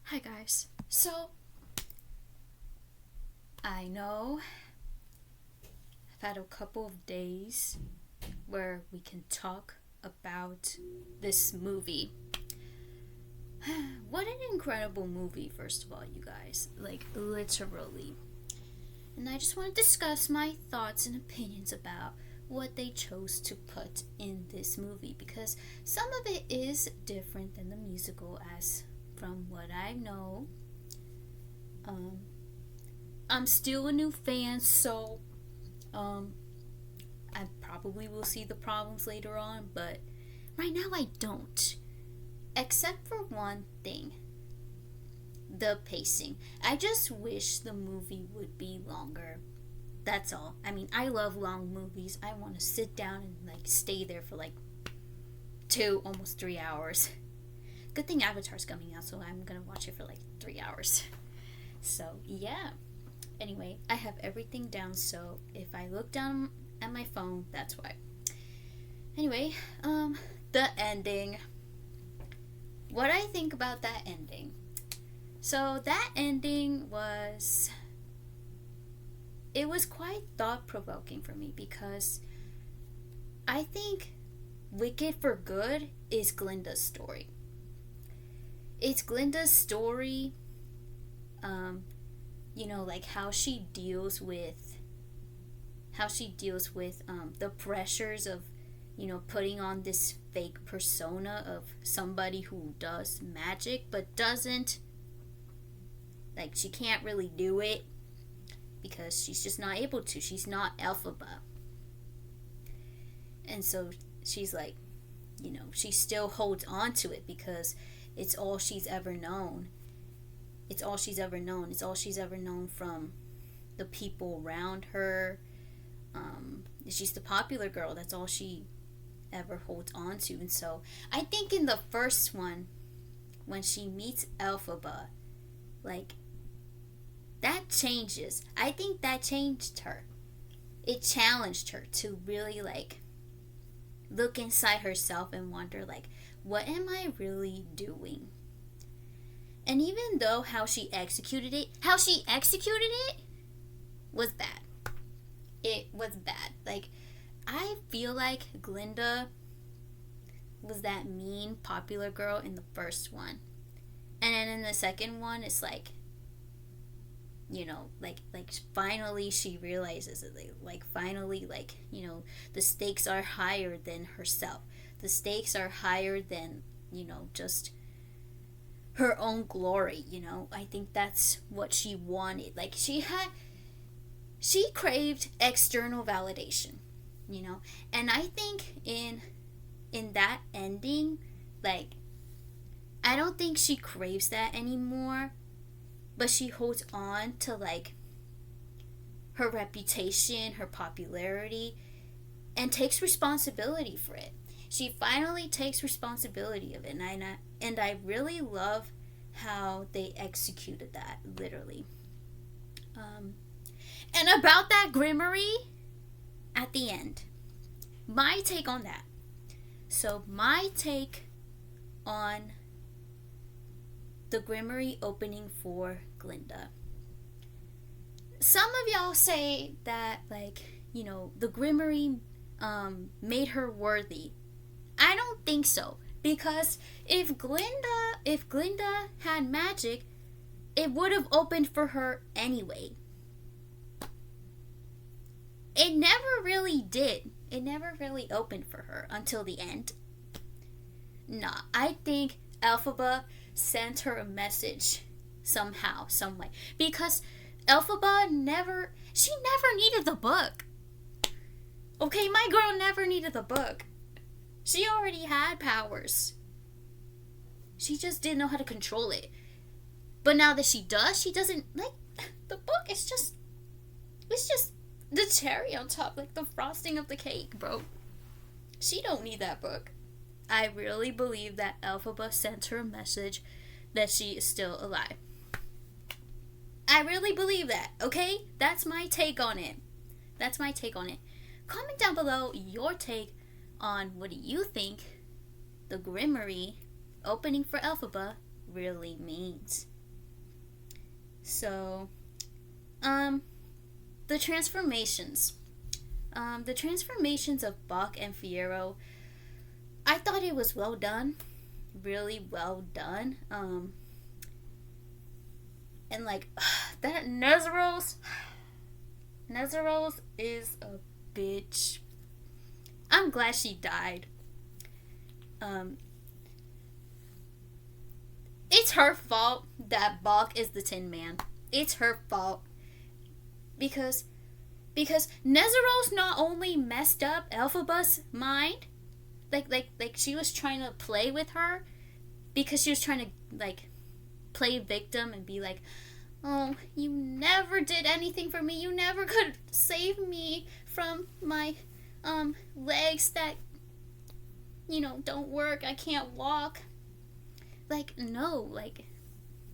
Hi guys. So, I know I've had a couple of days where we can talk about this movie. What an incredible movie, first of all, you guys. Like, literally. And I just want to discuss my thoughts and opinions about what they chose to put in this movie because some of it is different than the musical, as from what I know. Um, I'm still a new fan, so I probably will see the problems later on, but right now I don't. Except for one thing, the pacing. I just wish the movie would be longer. That's all. I mean, I love long movies. I want to sit down and stay there for 2, almost 3 hours. Good thing Avatar's coming out, so I'm gonna watch it for 3 hours. So yeah. Anyway, I have everything down, so if I look down at my phone, that's why. Anyway, the ending. What I think about that ending. So that ending was quite thought-provoking for me because I think Wicked for Good is Glinda's story. It's Glinda's story, how she deals with the pressures of putting on this fake persona of somebody who does magic but doesn't. She can't really do it because she's just not able to. She's not elphaba. And so she's she still holds on to it because it's all she's ever known. It's all she's ever known. It's all she's ever known from the people around her. She's the popular girl. That's all she ever holds on to. And so I think in the first one, when she meets elphaba, that changes. I think that changed her. It challenged her to really look inside herself and wonder what am I really doing? And even though how she executed it was bad. It was bad. I feel like Glinda was that mean popular girl in the first one. And then in the second one, it's finally she realizes it. Finally, the stakes are higher than herself. The stakes are higher than, just her own glory, I think that's what she wanted. She craved external validation, and I think in that ending, I don't think she craves that anymore, but she holds on to her reputation, her popularity, and takes responsibility for it. She finally takes responsibility of it, and I really love how they executed that, literally. And about that Grimmery at the end, my take on that. So my take on the Grimmery opening for Glinda. Some of y'all say that the Grimmery made her worthy. I don't think so, because if Glinda had magic, it would have opened for her anyway. It never really did. It never really opened for her until the end. Nah, I think elphaba sent her a message somehow, some way, because elphaba never needed the book. Okay, my girl never needed the book. She already had powers. She just didn't know how to control it. But now that she does, she doesn't the book. It's just the cherry on top, the frosting of the cake, bro. She don't need that book. I really believe that elphaba sent her a message that she is still alive. I really believe that, okay? That's my take on it. Comment down below your take on what do you think the Grimmery opening for elphaba really means. So, the transformations. The transformations of Bach and Fiyero, I thought it was well done. Really well done. And like, that Nezeros is a bitch. I'm glad she died. It's her fault that Bach is the Tin Man. It's her fault. Because Nezeros not only messed up Elphaba's mind, like she was trying to play with her, because she was trying to like play victim and be like, oh, you never did anything for me. You never could save me from my legs that don't work. I can't walk. Like, no, like,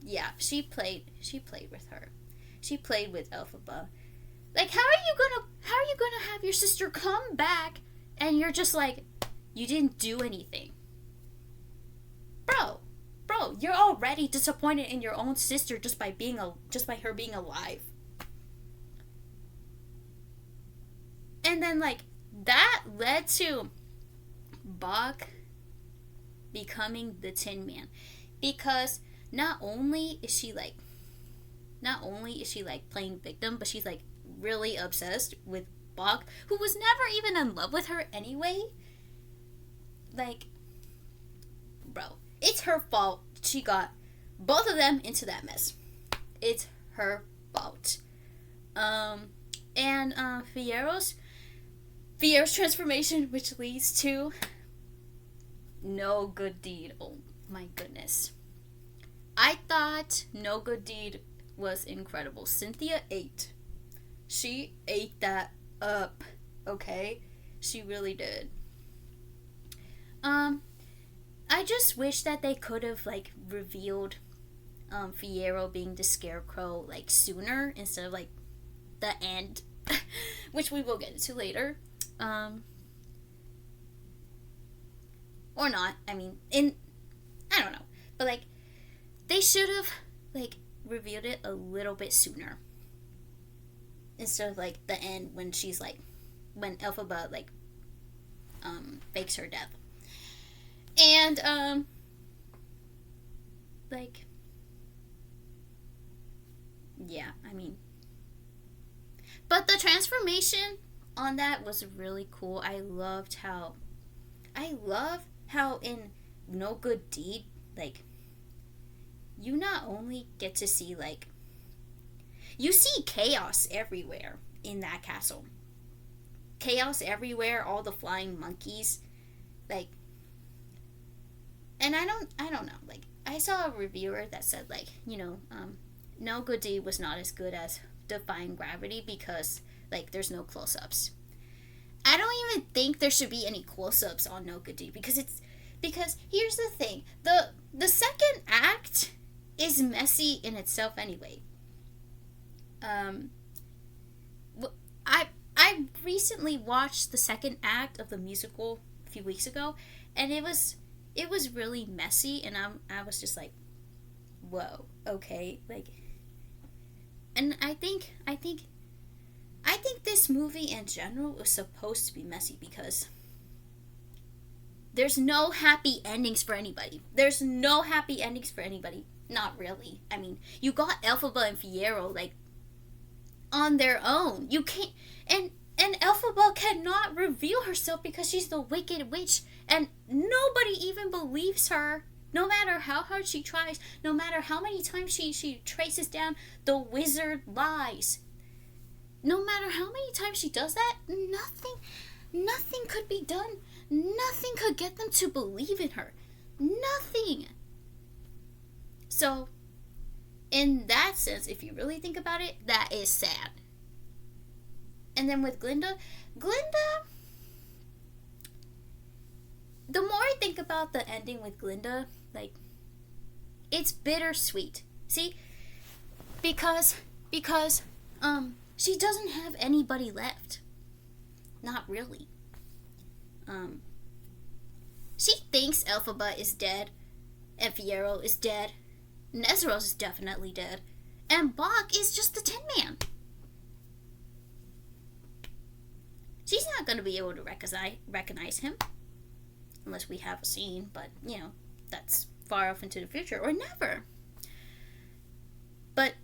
yeah, she played with her. She played with Elphaba. Like, how are you gonna have your sister come back and you're just like, you didn't do anything? Bro, you're already disappointed in your own sister just by her being alive. And then like that led to Bach becoming the Tin Man, because not only is she like playing victim, but she's like really obsessed with Bach, who was never even in love with her anyway. Like, bro, it's her fault she got both of them into that mess. It's her fault. And Fiero's transformation, which leads to No Good Deed. Oh my goodness. I thought No Good Deed was incredible. Cynthia ate. She ate that up, okay? She really did. I just wish that they could have like revealed Fiyero being the Scarecrow like sooner instead of like the end, which we will get into later. Or not. I mean, I don't know. But like they should have like revealed it a little bit sooner. Instead of like the end when she's like when Elphaba like fakes her death. And like yeah, I mean, but the transformation on that was really cool. I love how in No Good Deed, like, you not only get to see like, you see chaos everywhere in that castle. Chaos everywhere, all the flying monkeys, like, and I don't know, like, I saw a reviewer that said like, No Good Deed was not as good as Defying Gravity because like there's no close-ups. I don't even think there should be any close-ups on No Good Deed because here's the thing, the second act is messy in itself anyway. I recently watched the second act of the musical a few weeks ago, and it was really messy, and I was just like, whoa, okay, like, and I think this movie in general was supposed to be messy because there's no happy endings for anybody. Not really. I mean, you got Elphaba and Fiyero like on their own. You can't, and Elphaba cannot reveal herself because she's the Wicked Witch, and nobody even believes her. No matter how hard she tries, no matter how many times she traces down the wizard lies, no matter how many times she does that, nothing could be done. Nothing could get them to believe in her. Nothing. So, in that sense, if you really think about it, that is sad. And then with Glinda, the more I think about the ending with Glinda, like, it's bittersweet. See? Because she doesn't have anybody left. Not really. She thinks Elphaba is dead, and Fiyero is dead. Nezeros is definitely dead. And Bach is just the Tin Man. She's not going to be able to recognize him. Unless we have a scene, but, that's far off into the future. Or never. But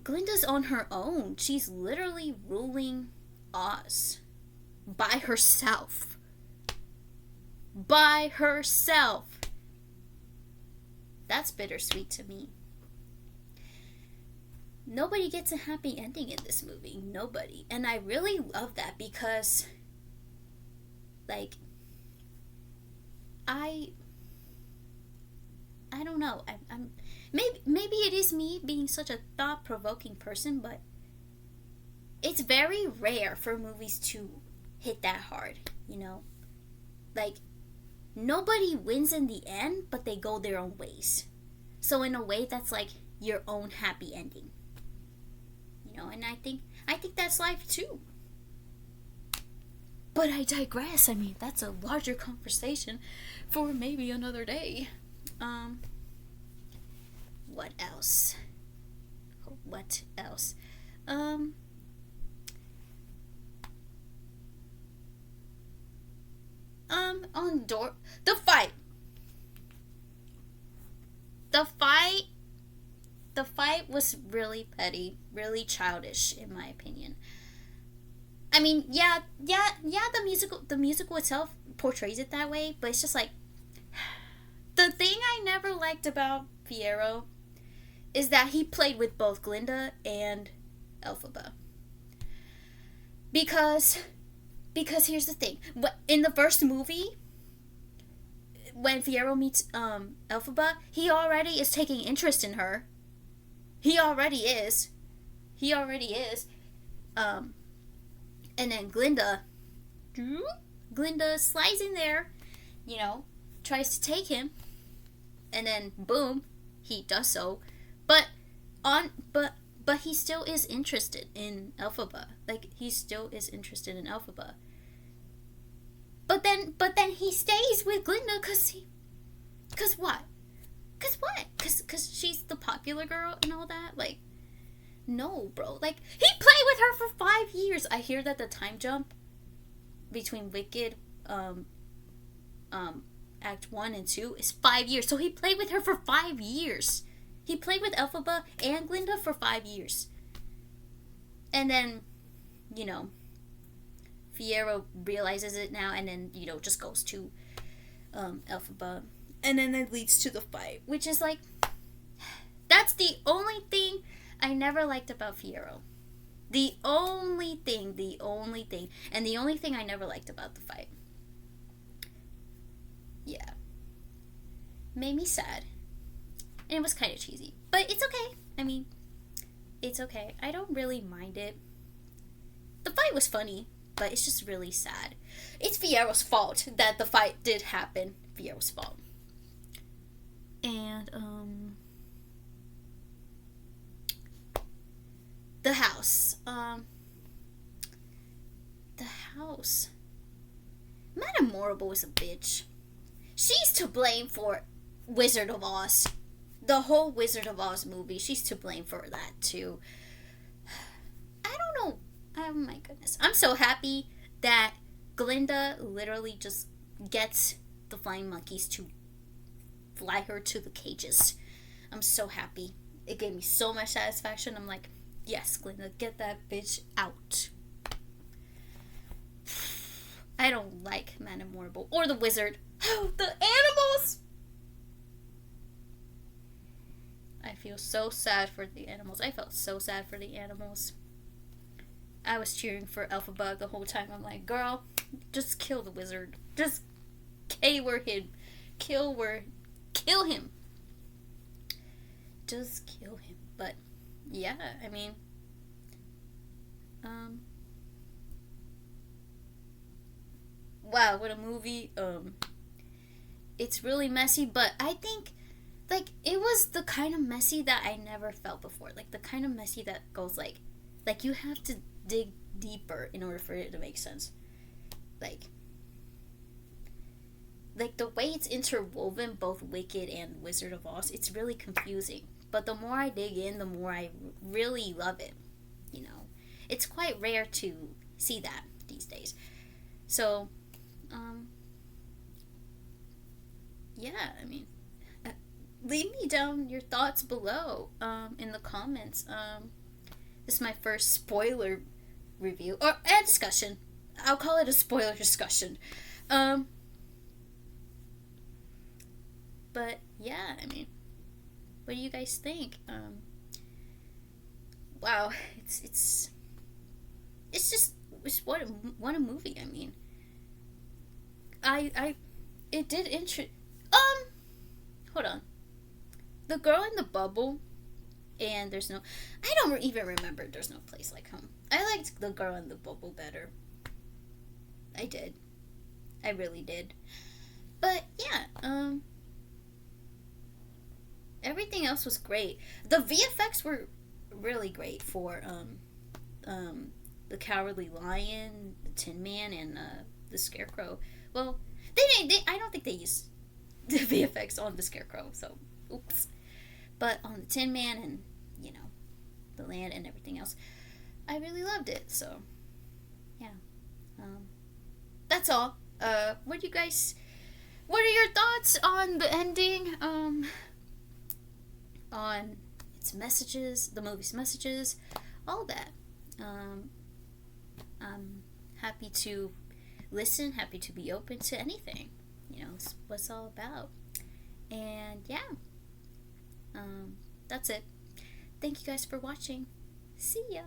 Glinda's on her own. She's literally ruling Oz. By herself. By herself. That's bittersweet to me. Nobody gets a happy ending in this movie. Nobody. And I really love that because, like, I don't know. I'm maybe it is me being such a thought-provoking person, but it's very rare for movies to hit that hard, Like, nobody wins in the end, but they go their own ways. So in a way, that's like your own happy ending. And I think that's life too. But I digress. I mean, that's a larger conversation for maybe another day. What else? The fight. The fight was really petty, really childish, in my opinion. I mean, yeah. The musical itself portrays it that way, but it's just like the thing I never liked about Fiyero is that he played with both Glinda and elphaba. Because here's the thing: in the first movie, when Fiyero meets elphaba, he already is taking interest in her. He already is. And then Glinda slides in there, tries to take him, and then boom, he does so. But he still is interested in elphaba. Like, he still is interested in elphaba. But then he stays with Glinda cause what? Cause she's the popular girl and all that? Like, no, bro. Like, he played with her for 5 years. I hear that the time jump between Wicked, Act 1 and 2 is 5 years. So he played with her for 5 years. He played with elphaba and Glinda for 5 years. And then, Fiyero realizes it now and then, just goes to elphaba. And then it leads to the fight, which is like, that's the only thing I never liked about Fiyero. The only thing. And the only thing I never liked about the fight. Yeah. Made me sad. And it was kind of cheesy. But it's okay. I mean, it's okay. I don't really mind it. The fight was funny, but it's just really sad. It's Fiero's fault that the fight did happen. Fiero's fault. And, the house. The house. Madame Morrible is a bitch. She's to blame for Wizard of Oz. The whole Wizard of Oz movie, she's to blame for that too. I don't know. Oh my goodness. I'm so happy that Glinda literally just gets the flying monkeys to fly her to the cages. I'm so happy. It gave me so much satisfaction. I'm like, yes, Glinda, get that bitch out. I don't like Madame Morrible or the wizard. Oh, the animals! I feel so sad for the animals. I felt so sad for the animals. I was cheering for elphaba the whole time. I'm like, girl, just kill the wizard. Just kill him. Just kill him. But yeah, I mean, wow, what a movie. It's really messy, but I think, like, it was the kind of messy that I never felt before. Like, the kind of messy that goes, like you have to dig deeper in order for it to make sense. Like the way it's interwoven, both Wicked and Wizard of Oz, it's really confusing. But the more I dig in, the more I really love it. You know, it's quite rare to see that these days. So, yeah, I mean, leave me down your thoughts below in the comments. This is my first spoiler review or a discussion. I'll call it a spoiler discussion. But yeah, I mean, what do you guys think? Wow, it's just what a movie. I mean, I it did hold on. The girl in the bubble, and I don't even remember There's No Place Like Home. I liked the girl in the bubble better. I did. I really did. But yeah, everything else was great. The VFX were really great for the Cowardly Lion, the Tin Man, and the Scarecrow. Well, I don't think they used the VFX on the Scarecrow, so oops. But on the Tin Man and the land and everything else, I really loved it. So yeah, that's all. What are your thoughts on the ending? On its messages, the movie's messages, all that. I'm happy to listen, happy to be open to anything. It's what it's all about. And yeah, that's it. Thank you guys for watching. See ya.